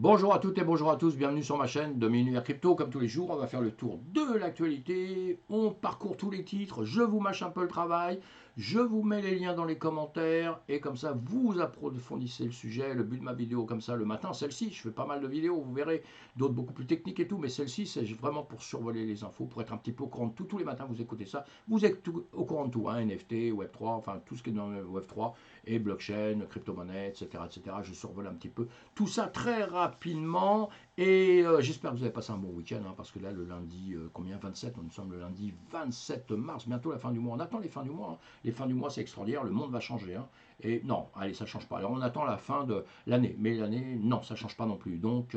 Bonjour à toutes et bonjour à tous, bienvenue sur ma chaîne de Univers Crypto. Comme tous les jours, on va faire le tour de l'actualité. On parcourt tous les titres, je vous mâche un peu le travail, je vous mets les liens dans les commentaires et comme ça vous approfondissez le sujet. Le but de ma vidéo comme ça le matin, celle-ci, je fais pas mal de vidéos, vous verrez, d'autres beaucoup plus techniques et tout, mais celle-ci c'est vraiment pour survoler les infos, pour être un petit peu au courant de tout. Tous les matins vous écoutez ça, vous êtes au courant de tout, hein, NFT, Web3, enfin tout ce qui est dans le Web3 et blockchain, crypto-monnaie, etc., etc. Je survole un petit peu tout ça très rapidement et j'espère que vous avez passé un bon week-end hein, parce que là le lundi, combien 27, nous sommes le lundi 27 mars, bientôt la fin du mois, on attend les fins du mois, hein. Les fins du mois c'est extraordinaire, le monde va changer hein. Et non, allez ça change pas, alors on attend la fin de l'année, mais l'année non ça change pas non plus, donc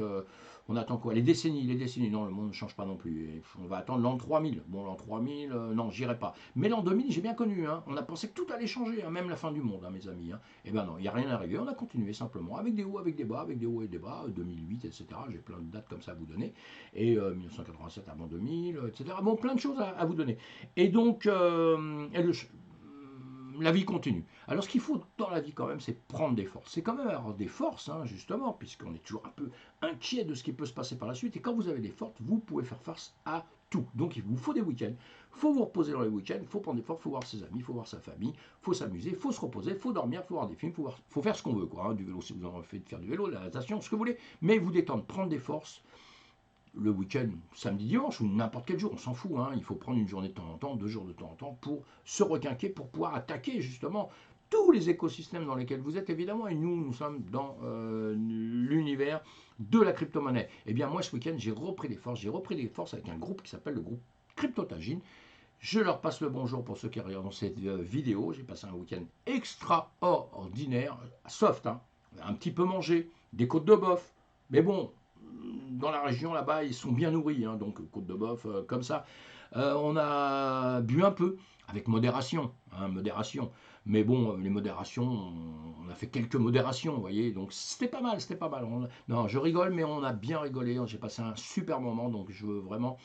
on attend quoi, les décennies, non le monde ne change pas non plus, et on va attendre l'an 3000, bon l'an 3000, non j'irai pas, mais l'an 2000 j'ai bien connu, hein. On a pensé que tout allait changer, hein, même la fin du monde hein, mes amis, hein. Et ben non, il n'y a rien arrivé, on a continué simplement, avec des hauts, avec des bas, avec des hauts et des bas, 2008, etc. J'ai plein de dates comme ça à vous donner, et 1987 avant 2000, etc. Bon, plein de choses à vous donner. Et donc, la vie continue. Alors, ce qu'il faut dans la vie quand même, c'est prendre des forces. C'est quand même avoir des forces, hein, justement, puisqu'on est toujours un peu inquiet de ce qui peut se passer par la suite. Et quand vous avez des forces, vous pouvez faire face à tout. Donc, il vous faut des week-ends. Il faut vous reposer dans les week-ends. Il faut prendre des forces. Il faut voir ses amis. Il faut voir sa famille. Il faut s'amuser. Il faut se reposer. Il faut dormir. Il faut voir des films. Faut faire ce qu'on veut, quoi. Hein, du vélo, si vous en avez fait de faire du vélo, de la natation, ce que vous voulez. Mais vous détendre, prendre des forces le week-end, samedi, dimanche ou n'importe quel jour, on s'en fout. Hein. Il faut prendre une journée de temps en temps, 2 jours de temps en temps pour se requinquer, pour pouvoir attaquer justement tous les écosystèmes dans lesquels vous êtes évidemment. Et nous, nous sommes dans l'univers de la crypto-monnaie. Eh bien, moi, ce week-end, j'ai repris des forces. J'ai repris des forces avec un groupe qui s'appelle le groupe Cryptotagine. Je leur passe le bonjour pour ceux qui regardent cette vidéo. J'ai passé un week-end extraordinaire, soft, hein, un petit peu mangé, des côtes de bœuf. Mais bon, dans la région là-bas, ils sont bien nourris, hein, donc côte de bœuf, comme ça. On a bu un peu, avec modération, hein, modération. Mais bon, les modérations, on a fait quelques modérations, vous voyez, donc c'était pas mal, c'était pas mal. Non, je rigole, mais on a bien rigolé, j'ai passé un super moment, donc je veux vraiment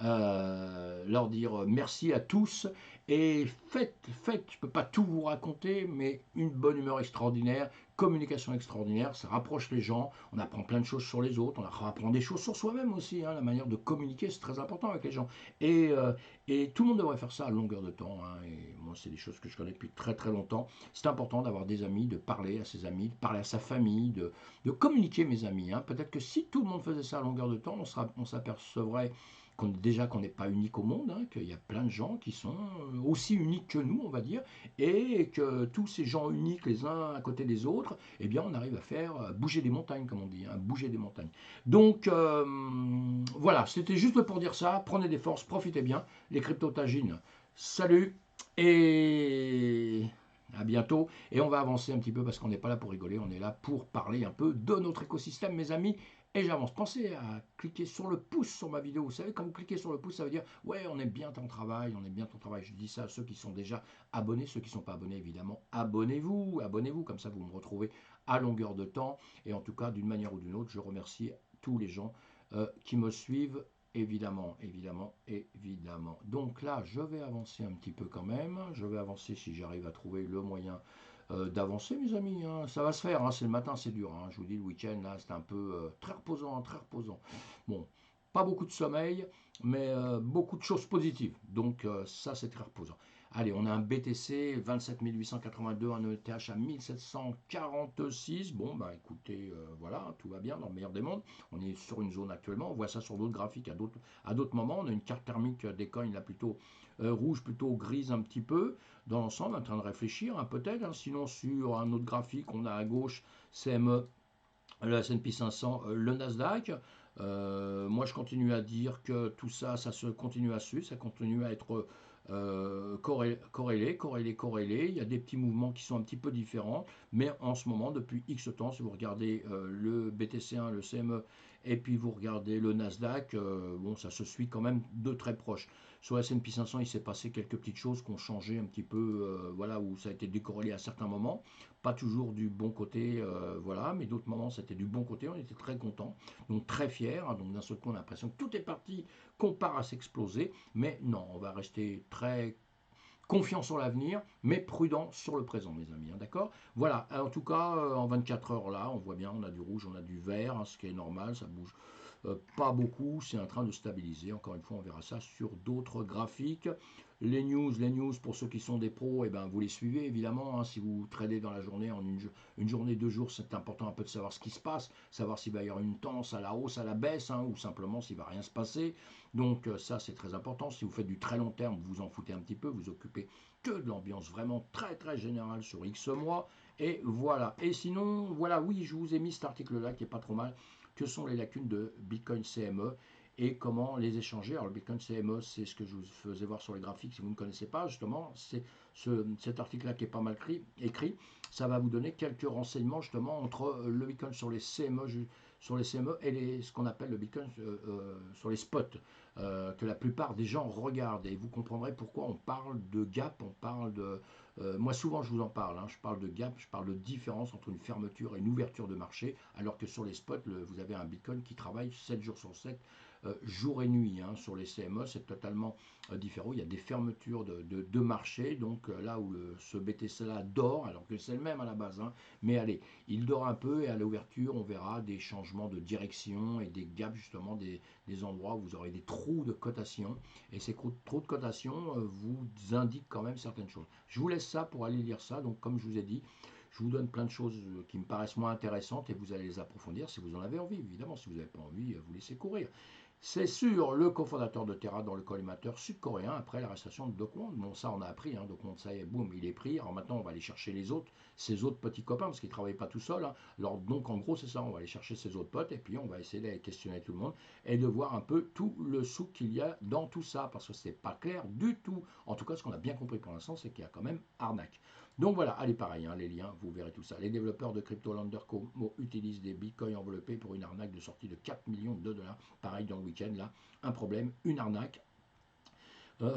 leur dire merci à tous et faites, je ne peux pas tout vous raconter, mais une bonne humeur extraordinaire, communication extraordinaire, ça rapproche les gens, on apprend plein de choses sur les autres, on apprend des choses sur soi-même aussi, hein, la manière de communiquer c'est très important avec les gens et tout le monde devrait faire ça à longueur de temps, hein, et moi c'est des choses que je connais depuis très très longtemps, c'est important d'avoir des amis, de parler à ses amis, de parler à sa famille, de communiquer mes amis, hein. Peut-être que si tout le monde faisait ça à longueur de temps, on s'apercevrait déjà qu'on n'est pas unique au monde, hein, qu'il y a plein de gens qui sont aussi uniques que nous, on va dire, et que tous ces gens uniques les uns à côté des autres, eh bien on arrive à faire bouger des montagnes, comme on dit, hein, bouger des montagnes. Donc voilà, c'était juste pour dire ça, prenez des forces, profitez bien, les cryptotagines, salut, et à bientôt. Et on va avancer un petit peu parce qu'on n'est pas là pour rigoler, on est là pour parler un peu de notre écosystème, mes amis. Et j'avance. Pensez à cliquer sur le pouce sur ma vidéo. Vous savez, quand vous cliquez sur le pouce, ça veut dire ouais, on aime bien ton travail, on aime bien ton travail. Je dis ça à ceux qui sont déjà abonnés, ceux qui ne sont pas abonnés, évidemment, abonnez-vous, abonnez-vous. Comme ça, vous me retrouvez à longueur de temps. Et en tout cas, d'une manière ou d'une autre, je remercie tous les gens qui me suivent. Évidemment, évidemment, évidemment. Donc là, je vais avancer un petit peu quand même. Je vais avancer si j'arrive à trouver le moyen d'avancer, mes amis, hein. Ça va se faire, hein. C'est le matin, c'est dur, hein. Je vous dis, le week-end, là, c'est un peu très reposant, hein, très reposant. Bon, pas beaucoup de sommeil, mais beaucoup de choses positives. Donc, ça, c'est très reposant. Allez, on a un BTC 27 882, un ETH à 1746. Bon, bah écoutez, voilà, tout va bien dans le meilleur des mondes. On est sur une zone actuellement. On voit ça sur d'autres graphiques à d'autres moments. On a une carte thermique des coins là plutôt rouge, plutôt grise un petit peu dans l'ensemble, en train de réfléchir hein, peut-être. Hein. Sinon, sur un autre graphique, on a à gauche CME, le S&P 500, le Nasdaq. Moi, je continue à dire que tout ça, ça se continue à suivre, ça continue à être corrélé. Il y a des petits mouvements qui sont un petit peu différents, mais en ce moment, depuis X temps, si vous regardez le BTC1, le CME, et puis vous regardez le Nasdaq, bon, ça se suit quand même de très proche. Sur le S&P 500, il s'est passé quelques petites choses qui ont changé un petit peu, voilà, où ça a été décorrélé à certains moments, pas toujours du bon côté, voilà, mais d'autres moments c'était du bon côté, on était très contents, donc très fiers, hein, donc d'un seul coup on a l'impression que tout est parti, qu'on part à s'exploser, mais non, on va rester très confiant sur l'avenir, mais prudent sur le présent, mes amis, hein, d'accord? Voilà, en tout cas, en 24 heures là, on voit bien, on a du rouge, on a du vert, hein, ce qui est normal, ça bouge pas beaucoup, c'est en train de stabiliser. Encore une fois, on verra ça sur d'autres graphiques. Les news pour ceux qui sont des pros, eh ben, vous les suivez évidemment. Hein, si vous tradez dans la journée, en une journée, 2 jours, c'est important un peu de savoir ce qui se passe, savoir s'il va y avoir une tendance à la hausse, à la baisse, hein, ou simplement s'il va rien se passer. Donc ça, c'est très important. Si vous faites du très long terme, vous vous en foutez un petit peu, vous occupez que de l'ambiance vraiment très très générale sur X mois. Et voilà. Et sinon, voilà, oui, je vous ai mis cet article-là qui est pas trop mal. Que sont les lacunes de Bitcoin CME et comment les échanger. Alors le Bitcoin CME, c'est ce que je vous faisais voir sur les graphiques. Si vous ne connaissez pas, justement, c'est cet article-là qui est pas mal écrit. Ça va vous donner quelques renseignements justement entre le Bitcoin sur les CME, et ce qu'on appelle le Bitcoin sur les spots, que la plupart des gens regardent. Et vous comprendrez pourquoi on parle de gap, on parle de... moi souvent je vous en parle, hein, je parle de gap, je parle de différence entre une fermeture et une ouverture de marché, alors que sur les spots, vous avez un Bitcoin qui travaille 7 jours sur 7, jour et nuit. Hein. Sur les CME, c'est totalement différent. Il y a des fermetures de marché, donc là où ce BTC-là dort, alors que c'est le même à la base, hein, mais allez, il dort un peu et à l'ouverture, on verra des changements de direction et des gaps, justement, des endroits où vous aurez des trous de cotation. Et ces trous de cotation vous indiquent quand même certaines choses. Je vous laisse ça pour aller lire ça. Donc, comme je vous ai dit, je vous donne plein de choses qui me paraissent moins intéressantes et vous allez les approfondir si vous en avez envie. Évidemment, si vous n'avez pas envie, vous laissez courir. C'est sur le cofondateur de Terra dans le collimateur sud-coréen après l'arrestation de Do Kwon. Bon, ça, on a appris. Hein, Do Kwon, ça y est, boum, il est pris. Alors maintenant, on va aller chercher les autres, ses autres petits copains, parce qu'ils ne travaillent pas tout seuls. Hein. Alors, donc, en gros, c'est ça. On va aller chercher ses autres potes et puis on va essayer d'aller questionner tout le monde et de voir un peu tout le souk qu'il y a dans tout ça, parce que c'est pas clair du tout. En tout cas, ce qu'on a bien compris pour l'instant, c'est qu'il y a quand même arnaque. Donc voilà, allez pareil, hein, les liens, vous verrez tout ça. Les développeurs de CryptoLander Como utilisent des bitcoins enveloppés pour une arnaque de sortie de 4 millions de dollars. Pareil dans le week-end, là, un problème, une arnaque.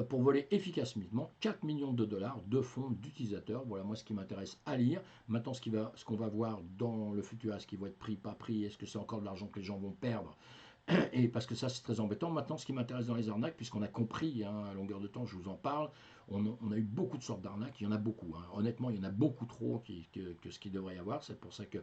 Pour voler efficacement 4 millions de dollars de fonds d'utilisateurs. Voilà, moi, ce qui m'intéresse à lire. Maintenant, ce qu'on va voir dans le futur, est-ce qu'il va être pris, pas pris, est-ce que c'est encore de l'argent que les gens vont perdre? Et parce que ça, c'est très embêtant. Maintenant, ce qui m'intéresse dans les arnaques, puisqu'on a compris, hein, à longueur de temps, je vous en parle, on a eu beaucoup de sortes d'arnaques. Il y en a beaucoup. Hein. Honnêtement, il y en a beaucoup trop que ce qu'il devrait y avoir. C'est pour ça que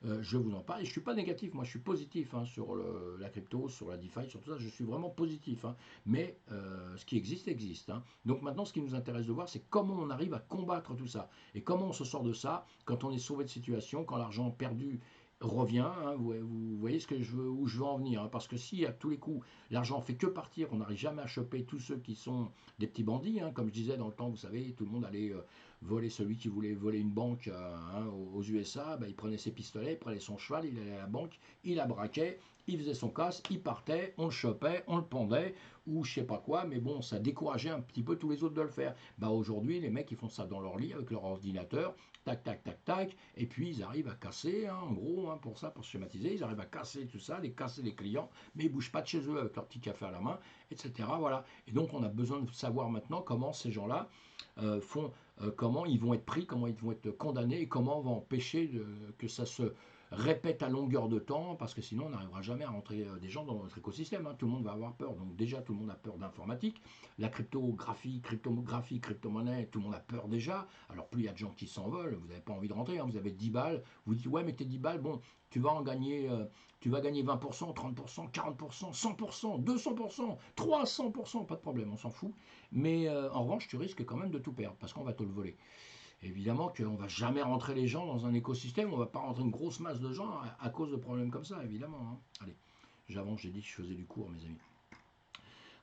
je vous en parle. Et je ne suis pas négatif. Moi, je suis positif, hein, sur la crypto, sur la DeFi, sur tout ça. Je suis vraiment positif. Hein. Mais ce qui existe, existe. Hein. Donc maintenant, ce qui nous intéresse de voir, c'est comment on arrive à combattre tout ça. Et comment on se sort de ça quand on est sauvé de situation, quand l'argent perdu revient. Hein, vous voyez où je veux en venir. Hein, parce que si à tous les coups, l'argent fait que partir, on n'arrive jamais à choper tous ceux qui sont des petits bandits. Hein, comme je disais dans le temps, vous savez, tout le monde allait voler celui qui voulait voler une banque, hein, aux USA. Ben, il prenait ses pistolets, il prenait son cheval, il allait à la banque, il la braquait, il faisait son casse, il partait, on le chopait, on le pendait, ou je sais pas quoi, mais bon, ça décourageait un petit peu tous les autres de le faire. Bah aujourd'hui, les mecs, ils font ça dans leur lit avec leur ordinateur, tac, tac, tac, tac, et puis ils arrivent à casser, hein, en gros, hein, pour ça, pour schématiser, ils arrivent à casser tout ça, casser les clients, mais ils bougent pas de chez eux avec leur petit café à la main, etc. Voilà. Et donc, on a besoin de savoir maintenant comment ces gens-là font, comment ils vont être pris, comment ils vont être condamnés, et comment on va empêcher que ça se répète à longueur de temps, parce que sinon on n'arrivera jamais à rentrer des gens dans notre écosystème. Hein. Tout le monde va avoir peur. Donc déjà, tout le monde a peur d'informatique. La cryptographie, crypto-monnaie, tout le monde a peur déjà. Alors plus il y a de gens qui s'envolent, vous n'avez pas envie de rentrer. Hein. Vous avez 10 balles, vous dites ouais mais tes 10 balles, bon, tu vas en gagner, tu vas gagner 20%, 30%, 40%, 100%, 200%, 300%, pas de problème, on s'en fout. Mais en revanche, tu risques quand même de tout perdre, parce qu'on va te le voler. Évidemment qu'on ne va jamais rentrer les gens dans un écosystème, on ne va pas rentrer une grosse masse de gens à cause de problèmes comme ça, évidemment. Hein. Allez, j'avance, j'ai dit que je faisais du cours, mes amis.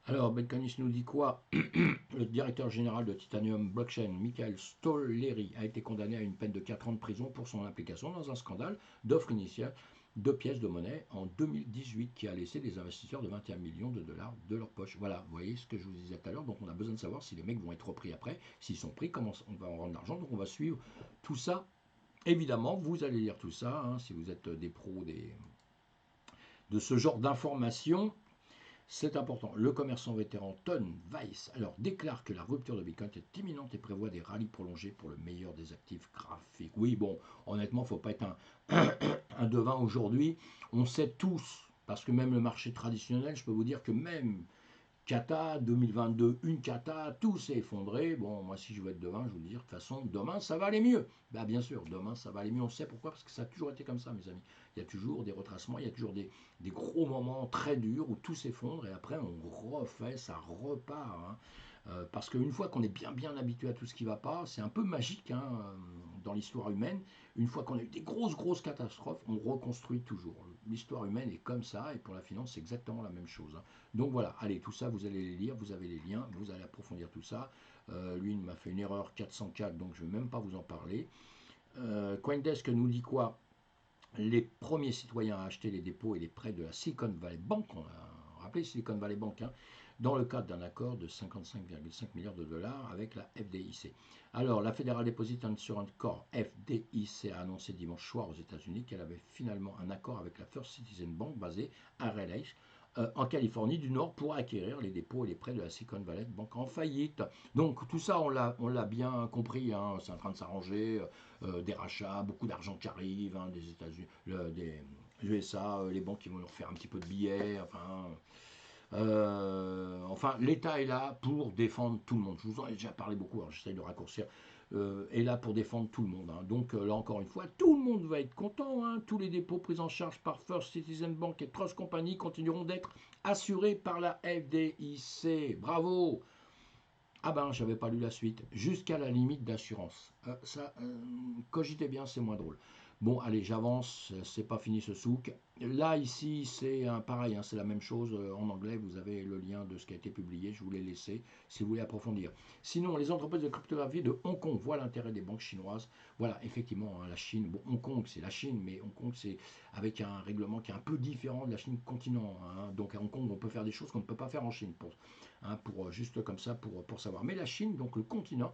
Alors, Betcanis nous dit quoi? Le directeur général de Titanium Blockchain, Michael Stollery, a été condamné à une peine de 4 ans de prison pour son implication dans un scandale d'offre initiale de pièces de monnaie en 2018 qui a laissé des investisseurs de 21 millions de dollars de leur poche. Voilà, vous voyez ce que je vous disais tout à l'heure. Donc on a besoin de savoir si les mecs vont être repris après. S'ils sont pris, comment on va en rendre l'argent. Donc on va suivre tout ça. Évidemment, vous allez lire tout ça, hein, si vous êtes des pros de ce genre d'informations. C'est important. Le commerçant vétéran Ton Weiss déclare que la rupture de Bitcoin est imminente et prévoit des rallyes prolongés pour le meilleur des actifs graphiques. Oui, bon, honnêtement, il ne faut pas être un devin aujourd'hui. On sait tous, parce que même le marché traditionnel, je peux vous dire que même cata, 2022, une cata, tout s'est effondré. Bon, moi, si je veux être demain, je vous le dis, de toute façon, demain, ça va aller mieux. Bah, bien sûr, demain, ça va aller mieux. On sait pourquoi, parce que ça a toujours été comme ça, mes amis. Il y a toujours des retracements, il y a toujours des gros moments très durs où tout s'effondre et après, on refait, ça repart. Hein. Parce qu'une fois qu'on est bien habitué à tout ce qui ne va pas, c'est un peu magique hein, dans l'histoire humaine. Une fois qu'on a eu des grosses catastrophes, on reconstruit toujours. L'histoire humaine est comme ça, et pour la finance, c'est exactement la même chose. Hein. Donc voilà, allez, tout ça, vous allez les lire, vous avez les liens, vous allez approfondir tout ça. Lui, il m'a fait une erreur 404, donc je ne vais même pas vous en parler. Coindesk nous dit quoi? Les premiers citoyens à acheter les dépôts et les prêts de la Silicon Valley Bank, on a rappelé Silicon Valley Bank, hein, dans le cadre d'un accord de 55,5 milliards de dollars avec la FDIC. Alors, la Federal Deposit Insurance Corp, FDIC, a annoncé dimanche soir aux États-Unis qu'elle avait finalement un accord avec la First Citizen Bank basée à Raleigh, en Californie du Nord, pour acquérir les dépôts et les prêts de la Silicon Valley Bank en faillite. Donc tout ça, on l'a bien compris, hein, c'est en train de s'arranger, des rachats, beaucoup d'argent qui arrive, hein, des États-Unis, des USA, les banques qui vont leur faire un petit peu de billets, enfin, l'État est là pour défendre tout le monde. Je vous en ai déjà parlé beaucoup, alors j'essaie de raccourcir. Est là pour défendre tout le monde. Hein. Donc là encore une fois, tout le monde va être content. Hein. Tous les dépôts pris en charge par First Citizen Bank et Trust Company continueront d'être assurés par la FDIC. Bravo! Ah ben, j'avais pas lu la suite. Jusqu'à la limite d'assurance. Cogitez bien, c'est moins drôle. Bon, allez, j'avance, c'est pas fini ce souk. Là, ici, c'est pareil, hein, c'est la même chose. En anglais, vous avez le lien de ce qui a été publié. Je vous l'ai laissé si vous voulez approfondir. Sinon, les entreprises de cryptographie de Hong Kong voient l'intérêt des banques chinoises. Voilà, effectivement, hein, la Chine, bon, Hong Kong, c'est la Chine, mais Hong Kong, c'est avec un règlement qui est un peu différent de la Chine continent. Hein. Donc à Hong Kong, on peut faire des choses qu'on ne peut pas faire en Chine, juste comme ça, pour savoir. Mais la Chine, donc le continent,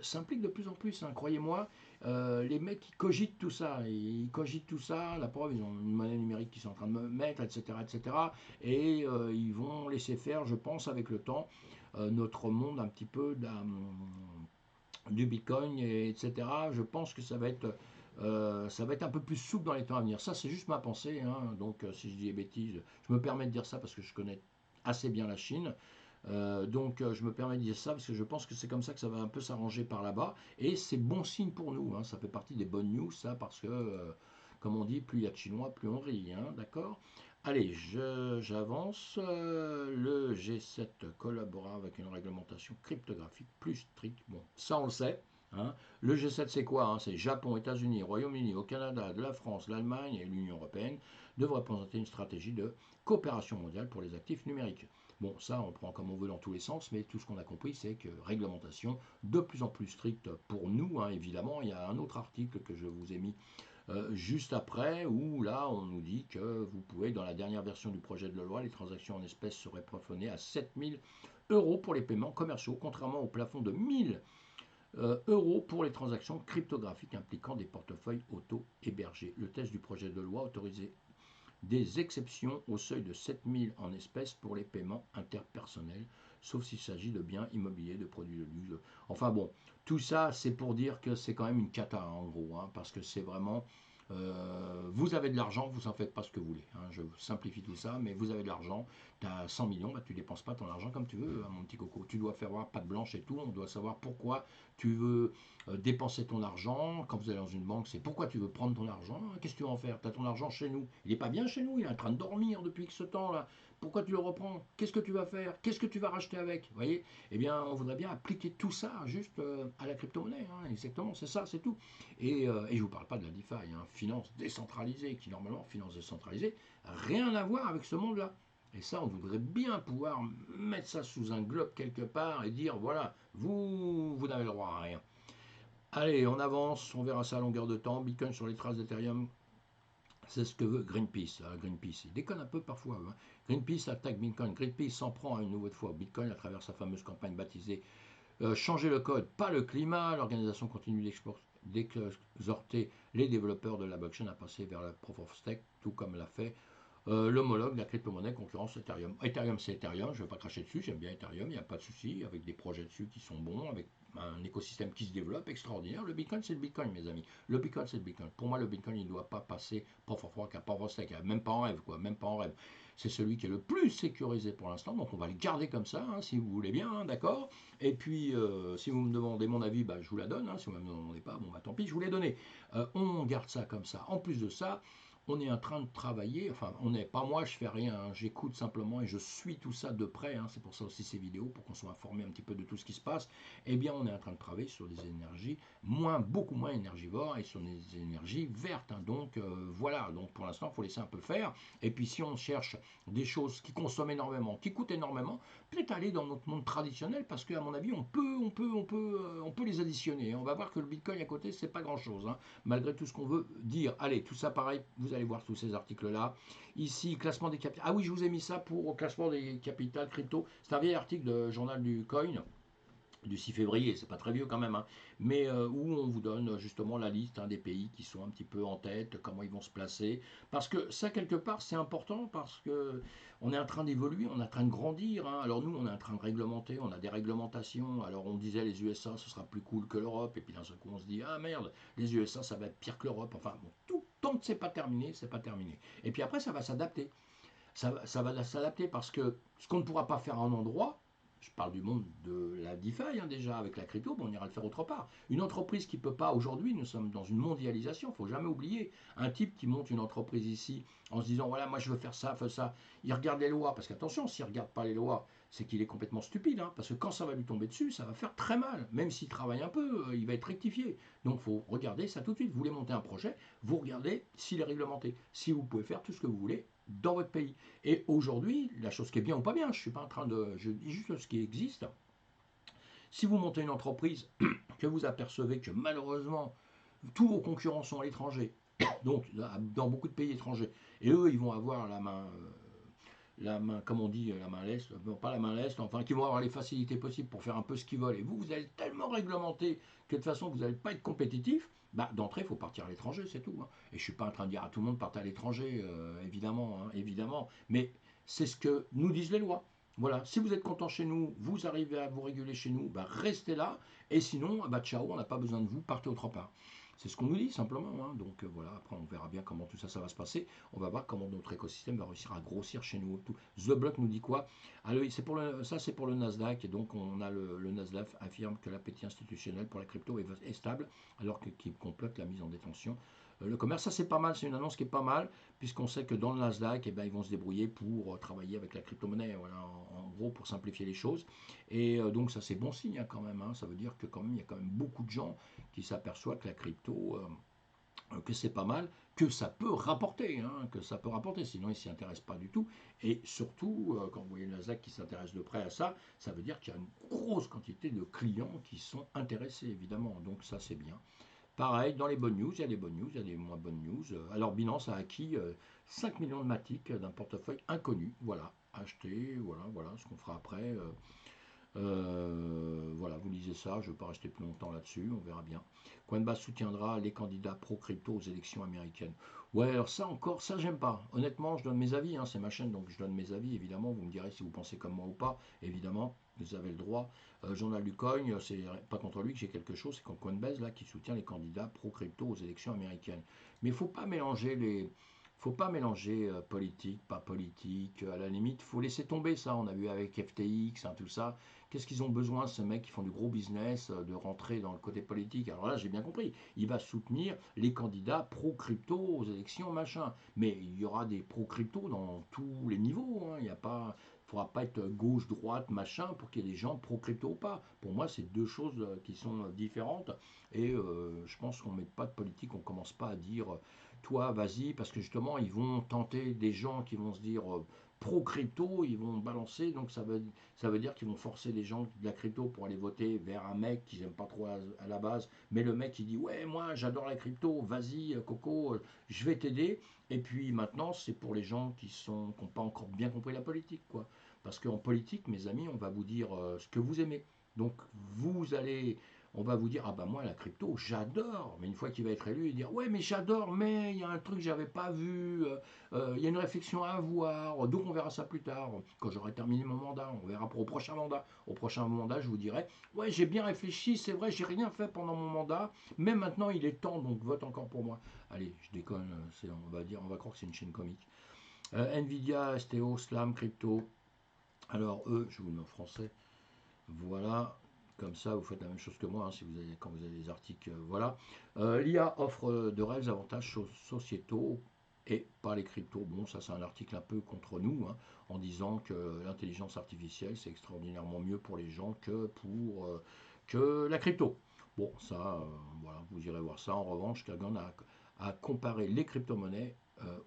s'implique de plus en plus. Hein, croyez-moi, les mecs, ils cogitent tout ça. Ils cogitent tout ça. La preuve, ils ont une monnaie numérique qu'ils sont en train de mettre, etc. etc. Et ils vont laisser faire, je pense, avec le temps, notre monde un petit peu du Bitcoin, etc. Je pense que ça va être un peu plus souple dans les temps à venir. Ça, c'est juste ma pensée. Hein. Donc, si je dis des bêtises, je me permets de dire ça parce que je connais assez bien la Chine. Je me permets de dire ça parce que je pense que c'est comme ça que ça va un peu s'arranger par là-bas. Et c'est bon signe pour nous. Hein. Ça fait partie des bonnes news, ça, parce que, comme on dit, plus il y a de Chinois, plus on rit. Hein, d'accord? Allez, j'avance. Le G7 collabora avec une réglementation cryptographique plus stricte. Bon, ça on le sait. Hein. Le G7 c'est quoi? Hein? C'est Japon, États-Unis, Royaume-Uni, au Canada, de la France, l'Allemagne et l'Union européenne devraient présenter une stratégie de coopération mondiale pour les actifs numériques. Bon, ça on prend comme on veut dans tous les sens, mais tout ce qu'on a compris c'est que réglementation de plus en plus stricte pour nous, hein, évidemment. Il y a un autre article que je vous ai mis juste après, où là on nous dit que vous pouvez, dans la dernière version du projet de loi, les transactions en espèces seraient plafonnées à 7000 euros pour les paiements commerciaux, contrairement au plafond de 1000 euros pour les transactions cryptographiques impliquant des portefeuilles auto-hébergés. Le texte du projet de loi autorisait des exceptions au seuil de 7000 en espèces pour les paiements interpersonnels, sauf s'il s'agit de biens immobiliers, de produits de luxe. Enfin bon, tout ça, c'est pour dire que c'est quand même une cata, en gros, hein, parce que c'est vraiment... vous avez de l'argent, vous en faites pas ce que vous voulez. Hein, je simplifie tout ça, mais vous avez de l'argent, tu as 100 millions, bah, tu dépenses pas ton argent comme tu veux, hein, mon petit coco. Tu dois faire voir patte blanche et tout, on doit savoir pourquoi tu veux dépenser ton argent. Quand vous allez dans une banque, c'est pourquoi tu veux prendre ton argent. Qu'est-ce que tu vas en faire? Tu as ton argent chez nous. Il n'est pas bien chez nous, il est en train de dormir depuis ce temps-là. Pourquoi tu le reprends? Qu'est-ce que tu vas faire? Qu'est-ce que tu vas racheter avec? Vous voyez? Eh bien, on voudrait bien appliquer tout ça juste à la crypto-monnaie. Hein, exactement, c'est ça, c'est tout. Et je ne vous parle pas de la DeFi, hein, finance décentralisée, qui normalement, finance décentralisée, rien à voir avec ce monde-là. Et ça, on voudrait bien pouvoir mettre ça sous un globe quelque part et dire, voilà, vous n'avez le droit à rien. Allez, on avance, on verra ça à longueur de temps. Bitcoin sur les traces d'Ethereum, c'est ce que veut Greenpeace. Greenpeace, il déconne un peu parfois. Hein. Greenpeace attaque Bitcoin. Greenpeace s'en prend une nouvelle fois au Bitcoin à travers sa fameuse campagne baptisée Changer le code, pas le climat. L'organisation continue d'exhorter les développeurs de la blockchain à passer vers la proof of stake, tout comme l'a fait l'homologue de la crypto-monnaie concurrence Ethereum. Ethereum, c'est Ethereum, je ne vais pas cracher dessus, j'aime bien Ethereum, il n'y a pas de souci, avec des projets dessus qui sont bons, avec un écosystème qui se développe extraordinaire. Le Bitcoin, c'est le Bitcoin, mes amis. Le Bitcoin, c'est le Bitcoin. Pour moi, le Bitcoin, il ne doit pas passer proof of work à proof of stake, même pas en rêve, quoi, même pas en rêve. c'est celui qui est le plus sécurisé pour l'instant, donc on va le garder comme ça, hein, si vous voulez bien, hein, d'accord. Et puis, si vous me demandez mon avis, bah, je vous la donne, hein, si vous ne me demandez pas, bon, bah, tant pis, je vous l'ai donné. On garde ça comme ça. En plus de ça, on est en train de travailler, enfin, on n'est pas moi, je fais rien, hein, j'écoute simplement et je suis tout ça de près, hein, c'est pour ça aussi ces vidéos, pour qu'on soit informé un petit peu de tout ce qui se passe. Eh bien, on est en train de travailler sur des énergies beaucoup moins énergivores et sur des énergies vertes, hein. Donc, voilà, donc pour l'instant, il faut laisser un peu faire. Et puis, si on cherche des choses qui consomment énormément, qui coûtent énormément, peut-être aller dans notre monde traditionnel, parce qu'à mon avis, on peut les additionner. On va voir que le Bitcoin à côté, c'est pas grand-chose, hein, malgré tout ce qu'on veut dire. Allez, tout ça pareil, vous allez voir tous ces articles-là. Ici, classement des capitales. Ah oui, je vous ai mis ça pour au classement des capitales crypto. C'est un vieil article de Journal du Coin du 6 février, c'est pas très vieux quand même, hein, mais où on vous donne justement la liste, hein, des pays qui sont un petit peu en tête, comment ils vont se placer, parce que ça quelque part c'est important, parce que on est en train d'évoluer, on est en train de grandir, hein. Alors nous on est en train de réglementer, on a des réglementations, alors on disait les USA ce sera plus cool que l'Europe, et puis d'un seul coup on se dit ah merde, les USA ça va être pire que l'Europe, enfin bon, tout tant que c'est pas terminé, c'est pas terminé. Et puis après ça va s'adapter, ça va s'adapter parce que ce qu'on ne pourra pas faire en endroit, je parle du monde de la DeFi, hein, déjà avec la crypto, bon, on ira le faire autre part. Une entreprise qui ne peut pas, aujourd'hui, nous sommes dans une mondialisation, il ne faut jamais oublier. Un type qui monte une entreprise ici en se disant, voilà, moi je veux faire ça, fais ça, il regarde les lois, parce qu'attention, s'il ne regarde pas les lois, c'est qu'il est complètement stupide, hein, parce que quand ça va lui tomber dessus, ça va faire très mal. Même s'il travaille un peu, il va être rectifié. Donc il faut regarder ça tout de suite. Vous voulez monter un projet, vous regardez s'il est réglementé, si vous pouvez faire tout ce que vous voulez dans votre pays. Et aujourd'hui, la chose qui est bien ou pas bien, je suis pas en train de, je dis juste ce qui existe. Si vous montez une entreprise, que vous apercevez que malheureusement tous vos concurrents sont à l'étranger, donc dans beaucoup de pays étrangers, et eux ils vont avoir la main, comme on dit, la main leste, pas la main leste, enfin, qui vont avoir les facilités possibles pour faire un peu ce qu'ils veulent. Et vous, vous allez tellement réglementer que de toute façon, vous n'allez pas être compétitif. Bah, d'entrée, il faut partir à l'étranger, c'est tout, hein. Et je ne suis pas en train de dire à tout le monde partez à l'étranger, évidemment, hein, évidemment. Mais c'est ce que nous disent les lois. Voilà, si vous êtes content chez nous, vous arrivez à vous réguler chez nous, bah restez là. Et sinon, bah ciao, on n'a pas besoin de vous, partez autre part. C'est ce qu'on nous dit simplement, hein. Donc voilà, après on verra bien comment tout ça, ça va se passer. On va voir comment notre écosystème va réussir à grossir chez nous. Tout. The Block nous dit quoi? Alors, ça c'est pour le Nasdaq, et donc on a le Nasdaq affirme que l'appétit institutionnel pour la crypto est stable, alors qu'il complote la mise en détention. Le commerce, ça c'est pas mal, c'est une annonce qui est pas mal, puisqu'on sait que dans le Nasdaq, eh ben, ils vont se débrouiller pour travailler avec la crypto-monnaie, voilà, en gros pour simplifier les choses. Et donc ça c'est bon signe, hein, quand même, hein. Ça veut dire que quand même il y a quand même beaucoup de gens qui s'aperçoivent que la crypto, que c'est pas mal, que ça peut rapporter, hein, que ça peut rapporter, sinon ils ne s'y intéressent pas du tout. Et surtout, quand vous voyez le Nasdaq qui s'intéresse de près à ça, ça veut dire qu'il y a une grosse quantité de clients qui sont intéressés, évidemment. Donc ça c'est bien. Pareil, dans les bonnes news, il y a des bonnes news, il y a des moins bonnes news. Alors Binance a acquis 5 millions de Matic d'un portefeuille inconnu. Voilà, acheté, voilà ce qu'on fera après. Voilà, vous lisez ça, je ne vais pas rester plus longtemps là-dessus, on verra bien. Coinbase soutiendra les candidats pro-crypto aux élections américaines. Ouais, alors ça encore, ça j'aime pas. Honnêtement, je donne mes avis, hein, c'est ma chaîne, donc je donne mes avis, évidemment. Vous me direz si vous pensez comme moi ou pas, évidemment, vous avez le droit. Journal du Coin, c'est pas contre lui que j'ai quelque chose, c'est quand Coinbase là qui soutient les candidats pro-crypto aux élections américaines. Mais il ne faut pas mélanger les. Faut pas mélanger politique, pas politique. À la limite, faut laisser tomber ça. On a vu avec FTX, hein, tout ça. Qu'est-ce qu'ils ont besoin, ces mecs qui font du gros business, de rentrer dans le côté politique? Alors là, j'ai bien compris. Il va soutenir les candidats pro-crypto aux élections, machin. Mais il y aura des pro-crypto dans tous les niveaux, hein. Il y a pas, faudra pas être gauche, droite, machin, pour qu'il y ait des gens pro-crypto ou pas. Pour moi, c'est deux choses qui sont différentes. Et je pense qu'on ne met pas de politique, on ne commence pas à dire, toi, vas-y, parce que justement, ils vont tenter des gens qui vont se dire pro-crypto, ils vont balancer, donc ça veut dire qu'ils vont forcer les gens de la crypto pour aller voter vers un mec qu'ils n'aiment pas trop à la base, mais le mec il dit ouais moi j'adore la crypto, vas-y Coco, je vais t'aider, et puis maintenant c'est pour les gens qui n'ont pas encore bien compris la politique, quoi. Parce qu'en politique, mes amis, on va vous dire ce que vous aimez. Donc vous allez, on va vous dire ah ben moi la crypto j'adore, mais une fois qu'il va être élu il va dire ouais mais j'adore, mais il y a un truc que j'avais pas vu, il y a une réflexion à avoir, donc on verra ça plus tard, quand j'aurai terminé mon mandat, on verra pour au prochain mandat. Au prochain mandat, je vous dirai, ouais, j'ai bien réfléchi, c'est vrai, j'ai rien fait pendant mon mandat, mais maintenant il est temps, donc vote encore pour moi. Allez, je déconne, on va dire, on va croire que c'est une chaîne comique. Nvidia, STO, Slam, Crypto. Alors eux, je vous le mets en français. Voilà, comme ça vous faites la même chose que moi hein, si vous avez, quand vous avez des articles. Voilà. L'IA offre de réels avantages sociétaux et pas les cryptos. Bon, ça c'est un article un peu contre nous hein, en disant que l'intelligence artificielle c'est extraordinairement mieux pour les gens que la crypto. Bon, ça, voilà, vous irez voir ça. En revanche, Kagan a comparé les crypto-monnaies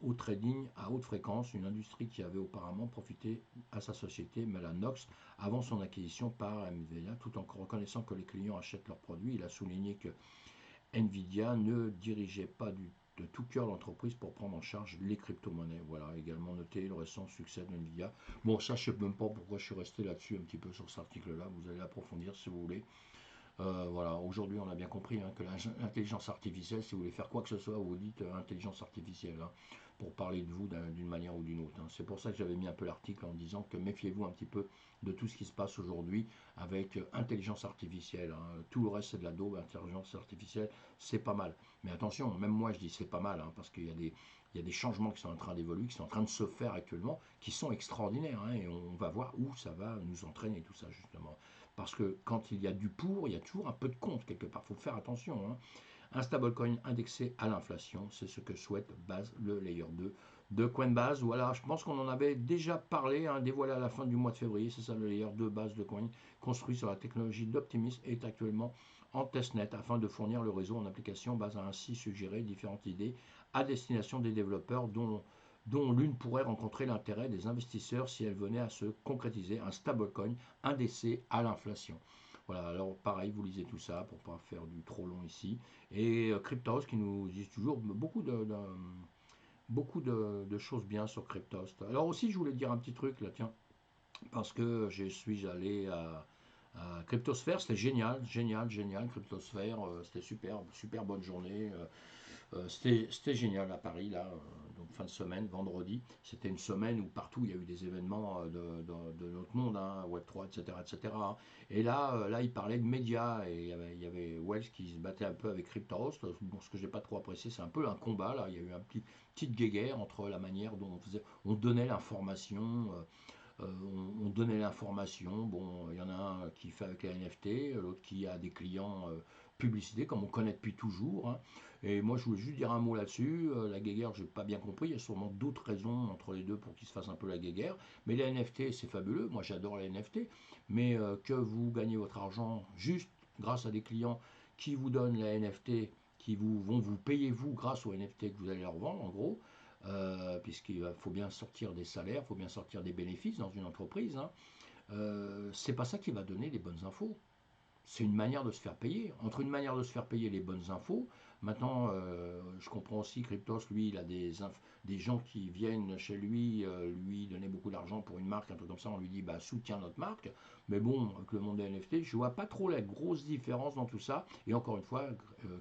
au trading à haute fréquence, une industrie qui avait auparavant profité à sa société Mellanox avant son acquisition par Nvidia, tout en reconnaissant que les clients achètent leurs produits. Il a souligné que Nvidia ne dirigeait pas de tout cœur l'entreprise pour prendre en charge les crypto-monnaies. Voilà, également noté le récent succès de Nvidia. Bon, ça, je ne sais même pas pourquoi je suis resté là-dessus un petit peu sur cet article-là. Vous allez approfondir si vous voulez. Voilà, aujourd'hui on a bien compris hein, que l'intelligence artificielle, si vous voulez faire quoi que ce soit, vous dites intelligence artificielle, hein, pour parler de vous d'une manière ou d'une autre. Hein. C'est pour ça que j'avais mis un peu l'article en disant que méfiez-vous un petit peu de tout ce qui se passe aujourd'hui avec intelligence artificielle. Hein. Tout le reste c'est de la daube, intelligence artificielle, c'est pas mal. Mais attention, même moi je dis c'est pas mal, hein, parce qu'il y a des changements qui sont en train d'évoluer, qui sont en train de se faire actuellement, qui sont extraordinaires. Hein, et on va voir où ça va nous entraîner, tout ça justement. Parce que quand il y a du pour, il y a toujours un peu de contre quelque part. Il faut faire attention. Hein. Un stablecoin indexé à l'inflation, c'est ce que souhaite Base, le layer 2 de Coinbase. Voilà, je pense qu'on en avait déjà parlé, hein, dévoilé à la fin du mois de février. C'est ça le layer 2 Base de Coin, construit sur la technologie d'Optimism, est actuellement en testnet afin de fournir le réseau en application. Base a ainsi suggéré différentes idées à destination des développeurs dont l'une pourrait rencontrer l'intérêt des investisseurs si elle venait à se concrétiser, un stablecoin indexé à l'inflation. Voilà, alors pareil, vous lisez tout ça pour pas faire du trop long ici. Et Cryptos qui nous dit toujours beaucoup de choses bien sur Cryptos. Alors aussi, je voulais dire un petit truc là, tiens, parce que je suis allé à Cryptosphère, c'était génial, génial, génial, Cryptosphère, c'était super, super bonne journée. C'était génial à Paris, là, donc fin de semaine, vendredi. C'était une semaine où partout il y a eu des événements de notre monde, hein, Web3, etc. etc. Et là, il parlait de médias, et il y avait Wells qui se battait un peu avec Cryptos. Bon, ce que j'ai pas trop apprécié, c'est un peu un combat, là. Il y a eu un petite guéguerre entre la manière dont on donnait l'information. On donnait l'information. Bon, il y en a un qui fait avec les NFT, l'autre qui a des clients publicités, comme on connaît depuis toujours. Hein. Et moi, je voulais juste dire un mot là-dessus. La guéguerre, je n'ai pas bien compris. Il y a sûrement d'autres raisons entre les deux pour qu'ils se fassent un peu la guéguerre. Mais les NFT, c'est fabuleux. Moi, j'adore les NFT. Mais que vous gagnez votre argent juste grâce à des clients qui vous donnent les NFT, qui vont vous payer vous grâce aux NFT que vous allez leur vendre, en gros, puisqu'il faut bien sortir des salaires, il faut bien sortir des bénéfices dans une entreprise. Hein. C'est pas ça qui va donner les bonnes infos. C'est une manière de se faire payer. Entre une manière de se faire payer les bonnes infos, maintenant, je comprends aussi Cryptos, lui, il a des gens qui viennent chez lui donner beaucoup d'argent pour une marque, un truc comme ça, on lui dit, bah, soutiens notre marque. Mais bon, avec le monde des NFT, je vois pas trop la grosse différence dans tout ça. Et encore une fois,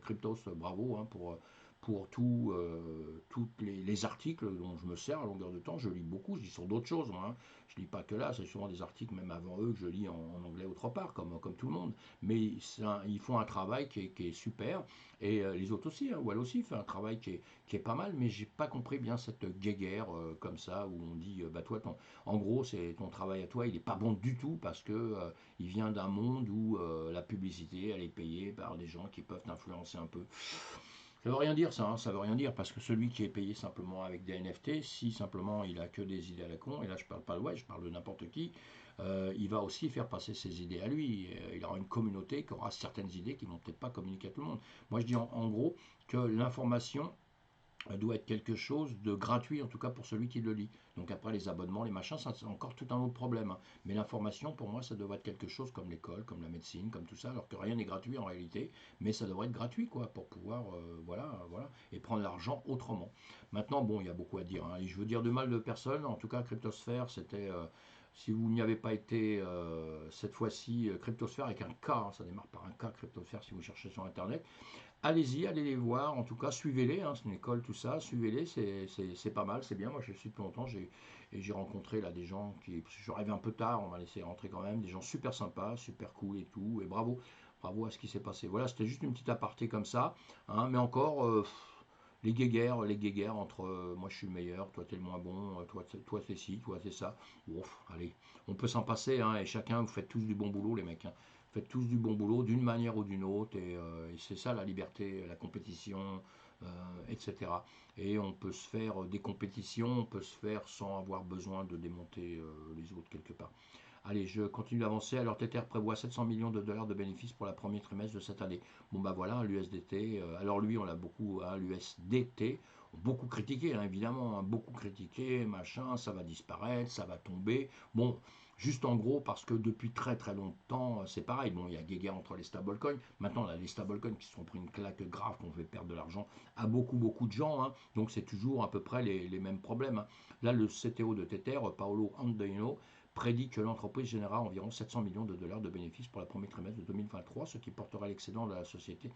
Cryptos, bravo hein, pour tous les articles dont je me sers à longueur de temps. Je lis beaucoup, je lis sur d'autres choses. Hein. Je lis pas que là, c'est souvent des articles, même avant eux, que je lis en anglais autre part, comme tout le monde. Mais ils font un travail qui est super. Et les autres aussi, hein, Wall aussi fait un travail qui est pas mal, mais j'ai pas compris bien cette guéguerre comme ça, où on dit, bah toi, en gros, c'est ton travail à toi, il est pas bon du tout parce que il vient d'un monde où la publicité, elle est payée par des gens qui peuvent influencer un peu. Ça veut rien dire ça, hein, ça veut rien dire parce que celui qui est payé simplement avec des NFT, si simplement il a que des idées à la con, et là je parle pas de ouais, je parle de n'importe qui, il va aussi faire passer ses idées à lui. Il aura une communauté qui aura certaines idées qui vont peut-être pas communiquer à tout le monde. Moi je dis en gros que l'information doit être quelque chose de gratuit, en tout cas pour celui qui le lit. Donc après les abonnements, les machins, ça c'est encore tout un autre problème. Hein. Mais l'information, pour moi, ça devrait être quelque chose comme l'école, comme la médecine, comme tout ça, alors que rien n'est gratuit en réalité, mais ça devrait être gratuit, quoi, pour pouvoir, voilà, et prendre l'argent autrement. Maintenant, bon, il y a beaucoup à dire, hein, et je veux dire de mal de personne, en tout cas, Cryptosphère, c'était... si vous n'y avez pas été cette fois-ci, Cryptosphère avec un K, hein, ça démarre par un K, Cryptosphère si vous cherchez sur Internet, allez-y, allez les voir. En tout cas, suivez-les. Hein, c'est une école, tout ça. Suivez-les, c'est pas mal, c'est bien. Moi, je suis depuis longtemps. J'ai rencontré là des gens qui. Je rêvais un peu tard, on m'a laissé rentrer quand même. Des gens super sympas, super cool et tout. Et bravo, bravo à ce qui s'est passé. Voilà, c'était juste une petite aparté comme ça. Hein, mais encore, les guéguerres entre moi je suis le meilleur, toi t'es le moins bon, toi t'es ci, toi t'es ça. Ouf, allez, on peut s'en passer, hein, et chacun, vous faites tous du bon boulot, les mecs. Hein. Vous faites tous du bon boulot d'une manière ou d'une autre, et c'est ça la liberté, la compétition, etc. Et on peut se faire des compétitions, on peut se faire sans avoir besoin de démonter les autres quelque part. Allez, je continue d'avancer. Alors, Tether prévoit 700 millions de dollars de bénéfices pour le premier trimestre de cette année. Bon, bah voilà, l'USDT. Alors, lui, on l'a beaucoup, hein, l'USDT, beaucoup critiqué, hein, évidemment, hein, beaucoup critiqué, machin, ça va disparaître, ça va tomber. Bon, juste en gros, parce que depuis très très longtemps, c'est pareil. Bon, il y a guéguerre entre les stablecoins. Maintenant, on a les stablecoins qui se sont pris une claque grave, qu'on fait perdre de l'argent à beaucoup de gens. Hein. Donc, c'est toujours à peu près les mêmes problèmes. Hein. Là, le CTO de Tether, Paolo Andoino, prédit que l'entreprise générera environ 700 millions de dollars de bénéfices pour le premier trimestre de 2023, ce qui portera l'excédent de la société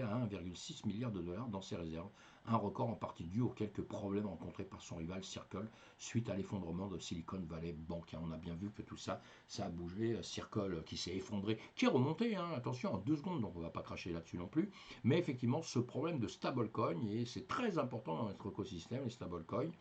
à 1,6 milliard de dollars dans ses réserves, un record en partie dû aux quelques problèmes rencontrés par son rival Circle suite à l'effondrement de Silicon Valley Bank. On a bien vu que tout ça, ça a bougé. Circle qui s'est effondré, qui est remonté, hein, attention, en 2 secondes, donc on ne va pas cracher là-dessus non plus. Mais effectivement, ce problème de stablecoin, et c'est très important dans notre écosystème, les stablecoins.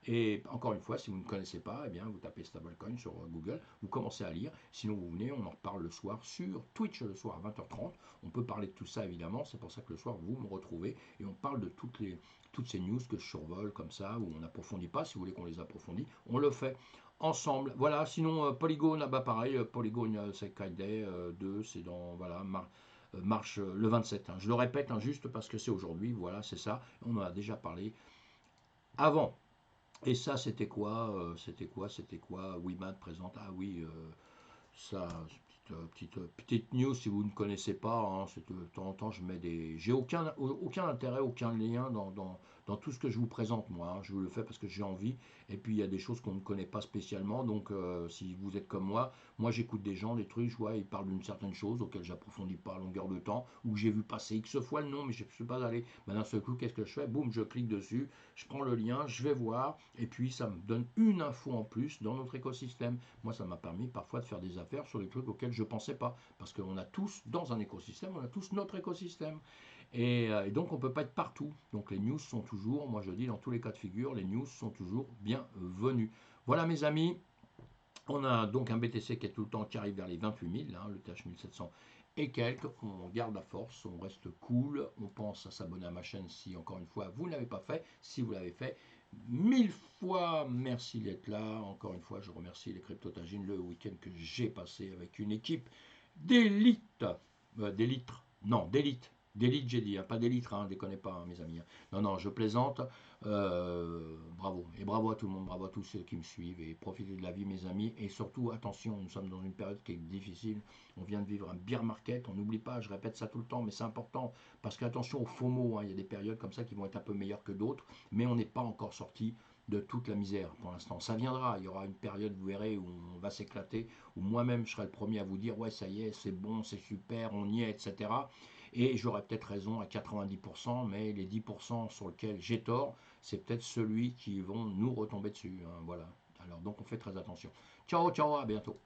Et encore une fois, si vous ne connaissez pas, eh bien, vous tapez stablecoin sur Google, vous commencez à lire. Sinon, vous venez, on en reparle le soir sur Twitch le soir à 20h30. On peut parler de tout ça évidemment. C'est pour ça que le soir, vous me retrouvez et on parle de toutes ces news que je survole comme ça, où on n'approfondit pas. Si vous voulez qu'on les approfondisse, on le fait ensemble. Voilà, sinon, Polygon, bah pareil, Polygon Secret Day 2, c'est dans, voilà, marche le 27. Hein. Je le répète, hein, juste parce que c'est aujourd'hui, voilà, c'est ça. On en a déjà parlé avant. Et ça, c'était quoi C'était quoi Wimad présente. Ah oui, ça, petite news si vous ne connaissez pas. Hein, de temps en temps, je mets des. J'ai aucun intérêt, aucun lien dans tout ce que je vous présente, moi. Hein. Je vous le fais parce que j'ai envie. Et puis, il y a des choses qu'on ne connaît pas spécialement. Donc, si vous êtes comme moi j'écoute des gens, des trucs, je vois, ils parlent d'une certaine chose auquel j'approfondis pas à longueur de temps, ou que j'ai vu passer X fois le nom, mais je ne suis pas allé. Ben, d'un seul coup, qu'est-ce que je fais? Boum, je clique dessus, je prends le lien, je vais voir, et puis ça me donne une info en plus dans notre écosystème. Moi, ça m'a permis parfois de faire des affaires sur des trucs auxquels je ne pensais pas. Parce qu'on a tous, dans un écosystème, on a tous notre écosystème. Et donc, on ne peut pas être partout. Donc, les news sont toujours, moi je dis, dans tous les cas de figure, les news sont toujours bienvenues. Voilà, mes amis. On a donc un BTC qui est tout le temps qui arrive vers les 28 000, hein, le TH 1700 et quelques. On garde la force, on reste cool. On pense à s'abonner à ma chaîne si, encore une fois, vous ne l'avez pas fait. Si vous l'avez fait, 1000 fois merci d'être là. Encore une fois, je remercie les Cryptotagines, le week-end que j'ai passé avec une équipe d'élite. D'élite, j'ai dit, hein, pas d'élite, hein, déconnez pas, hein, mes amis. Hein. Non, non, je plaisante. Bravo. Et bravo à tout le monde, bravo à tous ceux qui me suivent. Et profitez de la vie, mes amis. Et surtout, attention, nous sommes dans une période qui est difficile. On vient de vivre un bear market. On n'oublie pas, je répète ça tout le temps, mais c'est important. Parce qu'attention au FOMO, hein, il y a des périodes comme ça qui vont être un peu meilleures que d'autres. Mais on n'est pas encore sorti de toute la misère pour l'instant. Ça viendra, il y aura une période, vous verrez, où on va s'éclater, où moi-même je serai le premier à vous dire, ouais, ça y est, c'est bon, c'est super, on y est, etc. Et j'aurais peut-être raison à 90%, mais les 10% sur lesquels j'ai tort, c'est peut-être celui qui vont nous retomber dessus. Hein, voilà. Alors donc on fait très attention. Ciao, ciao, à bientôt.